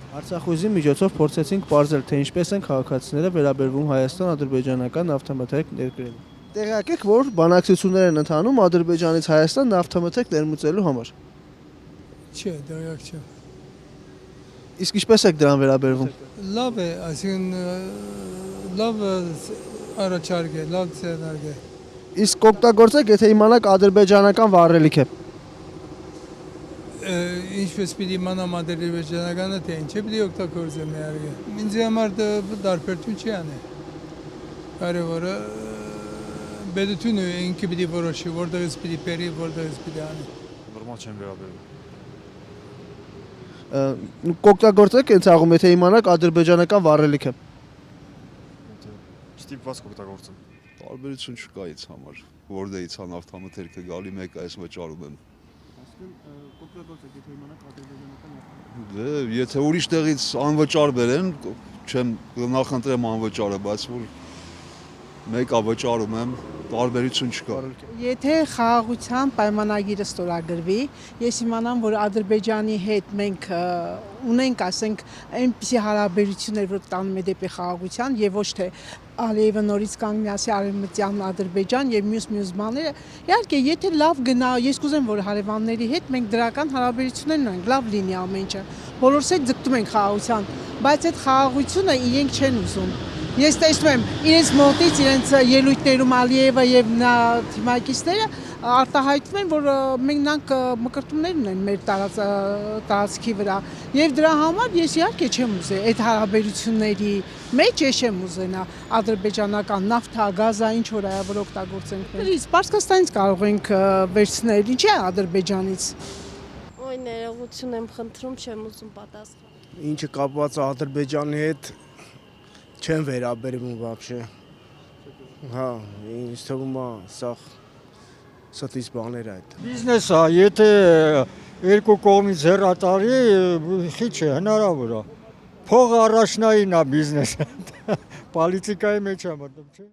Արցախույզի միջոցով փորձեցինք պարզել, թե ինչպես են քաղաքացիները վերաբերվում Հայաստան-ադրբեջանական նավթամթերք ներկրելուն։ Տեղյակ եք, որ բանակցություններ են ընթանում Ադրբեջանից Հայաստան նավթամթերք ներմուծելու համար։ Չէ, դեռ չէ։ Իսկ ինչպես եք դրան վերաբերվում։ Լավ է, այսինքն լավ առաջարկ է, լավ ցերնարկ է։ Իսկ կօգտագործեք, եթե իմանաք ադրբեջանական վառելիք է։ Ինչպես պիտի իմանամ ադրբեջանականը, թե ինչ է պիտի օգտագործեմ իհարկե։ Ինձ համար դարբերություն չի անի։ Կարևորը բերությունը ինքը պիտի որոշի, որտեղից պիտի բերի, որտեղից պիտի անի։ Նորմալ չեմ վերաբերվում։ Կօգտագործեք այն ցաղում, եթե իմանաք ադրբեջանական վառելիք է։ Ստիպված կօգտագործեմ։ Տարբերություն չկա ինձ համար, որտեղից է նավթամթերքը գալի, մեկը այս վճարում եմ։ Կօգտագործեք, եթե իմանաք ադրբեջանական նավթամթերք։ Դե, եթե ուրիշ տեղից անվճար բերեն, չեմ նախընտրեմ անվճարը, բայց որ մեկը վճարում եմ, տարբերություն չկա։ Եթե խաղաղության պայմանագիրը ստորագրվի, ես իմանամ, որ Ադրբեջանի հետ մենք ունենք, ասենք, այնպիսի հարաբերություններ, որ տանում է դեպի խաղաղության եւ ոչ թե Ալիևը նորից կանգնի ասի Արևմտյան Ադրբեջան եւ մյուս բաները։ Իհարկե, եթե լավ գնա, ես կուզեմ, որ հարևանների հետ մենք դրական հարաբերություններ ունենք, լավ լինի ամեն ինչը։ Բոլորս հետ ձգտում ենք խաղաղության, բայց այդ խաղաղությունը իրենք չեն ուզում։ Ես տեսնում եմ իրենց մոտից, իրենց ելույթներում Ալիևը եւ նա թիմակիցները արտահայտում են, որ մենք մկրտումներ ունեն մեր տարածքի վրա եւ դրա համար ես իհարկե չեմ ուզի այդ հարաբերությունների մեջ ես չեմ ուզենա ադրբեջանական նավթա, գազա, ինչ որ այա որ օգտագործենք մենք։ Պարսկաստանից կարող ենք վերցնել, ինչ է Ադրբեջանից։ Ոյ ներողություն եմ խնդրում, չեմ ուզում պատասխանել։ Ինչը կապված է Ադրբեջանի հետ չեմ վերաբերվում вообще։ Հա, ինձ թվում է սա ստից բաներ այդ։ Բիզնես է, եթե երկու կողմից հեռատարի, քիչ է, հնարավոր է։ Փողը առաջնային է բիզնեսը։ Պոլիտիկայի մեջ է մտնում, չէ՞։